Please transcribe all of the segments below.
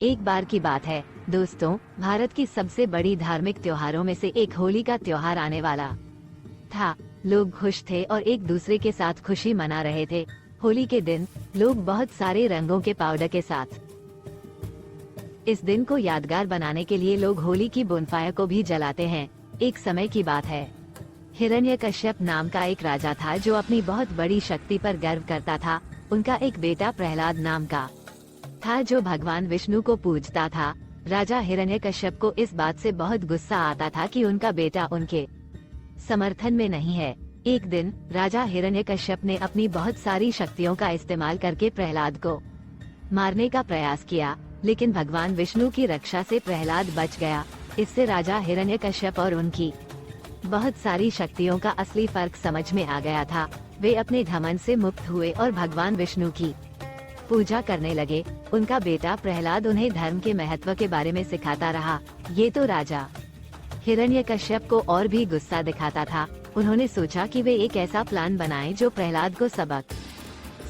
एक बार की बात है दोस्तों, भारत की सबसे बड़ी धार्मिक त्योहारों में से एक होली का त्योहार आने वाला था। लोग खुश थे और एक दूसरे के साथ खुशी मना रहे थे। होली के दिन लोग बहुत सारे रंगों के पाउडर के साथ इस दिन को यादगार बनाने के लिए लोग होली की बोनफायर को भी जलाते हैं। एक समय की बात है, हिरण्यकश्यप नाम का एक राजा था जो अपनी बहुत बड़ी शक्ति पर गर्व करता था। उनका एक बेटा प्रहलाद नाम का था जो भगवान विष्णु को पूजता था। राजा हिरण्यकश्यप को इस बात से बहुत गुस्सा आता था कि उनका बेटा उनके समर्थन में नहीं है। एक दिन राजा हिरण्यकश्यप ने अपनी बहुत सारी शक्तियों का इस्तेमाल करके प्रहलाद को मारने का प्रयास किया, लेकिन भगवान विष्णु की रक्षा से प्रहलाद बच गया। इससे राजा हिरण्यकश्यप और उनकी बहुत सारी शक्तियों का असली फर्क समझ में आ गया था। वे अपने घमंड से मुक्त हुए और भगवान विष्णु की पूजा करने लगे। उनका बेटा प्रहलाद उन्हें धर्म के महत्व के बारे में सिखाता रहा। ये तो राजा हिरण्यकश्यप को और भी गुस्सा दिखाता था। उन्होंने सोचा कि वे एक ऐसा प्लान बनाएं जो प्रहलाद को सबक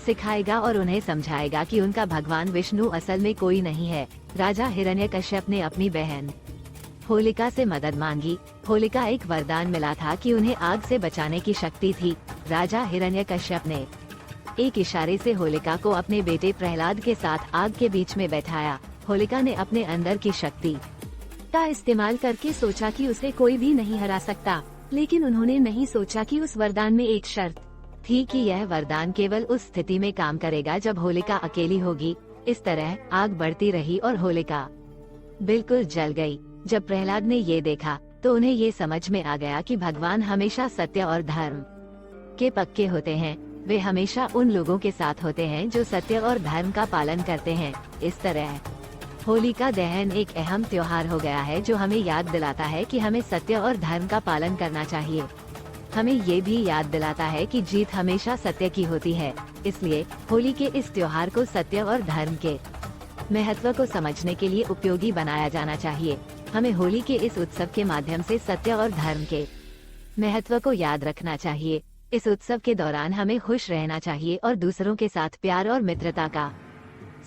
सिखाएगा और उन्हें समझाएगा कि उनका भगवान विष्णु असल में कोई नहीं है। राजा हिरण्यकश्यप ने अपनी बहन होलिका से मदद मांगी। होलिका एक वरदान मिला था कि उन्हें आग से बचाने की शक्ति थी। राजा हिरण्यकश्यप ने एक इशारे से होलिका को अपने बेटे प्रहलाद के साथ आग के बीच में बैठाया। होलिका ने अपने अंदर की शक्ति का इस्तेमाल करके सोचा कि उसे कोई भी नहीं हरा सकता, लेकिन उन्होंने नहीं सोचा कि उस वरदान में एक शर्त थी कि यह वरदान केवल उस स्थिति में काम करेगा जब होलिका अकेली होगी। इस तरह आग बढ़ती रही और होलिका बिल्कुल जल गई। जब प्रहलाद ने ये देखा तो उन्हें ये समझ में आ गया कि भगवान हमेशा सत्य और धर्म के पक्के होते हैं। वे हमेशा उन लोगों के साथ होते हैं जो सत्य और धर्म का पालन करते हैं। इस तरह होली का दहन एक अहम त्योहार हो गया है जो हमें याद दिलाता है कि हमें सत्य और धर्म का पालन करना चाहिए। हमें ये भी याद दिलाता है कि जीत हमेशा सत्य की होती है। इसलिए होली के इस त्योहार को सत्य और धर्म के महत्व को समझने के लिए उपयोगी बनाया जाना चाहिए। हमें होली के इस उत्सव के माध्यम से सत्य और धर्म के महत्व को याद रखना चाहिए। इस उत्सव के दौरान हमें खुश रहना चाहिए और दूसरों के साथ प्यार और मित्रता का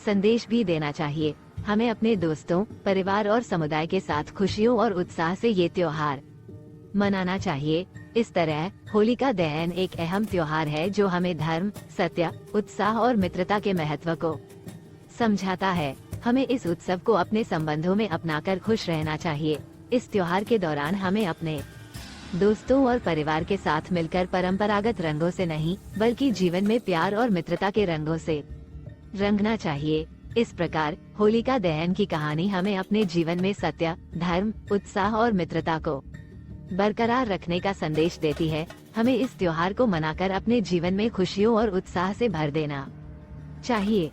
संदेश भी देना चाहिए। हमें अपने दोस्तों, परिवार और समुदाय के साथ खुशियों और उत्साह से ये त्योहार मनाना चाहिए। इस तरह होली का दहन एक अहम त्योहार है जो हमें धर्म, सत्य, उत्साह और मित्रता के महत्व को समझाता है। हमें इस उत्सव को अपने संबंधों में अपनाकर खुश रहना चाहिए। इस त्योहार के दौरान हमें अपने दोस्तों और परिवार के साथ मिलकर परंपरागत रंगों से नहीं, बल्कि जीवन में प्यार और मित्रता के रंगों से रंगना चाहिए। इस प्रकार होलिका दहन की कहानी हमें अपने जीवन में सत्य, धर्म, उत्साह और मित्रता को बरकरार रखने का संदेश देती है। हमें इस त्योहार को मनाकर अपने जीवन में खुशियों और उत्साह से भर देना चाहिए।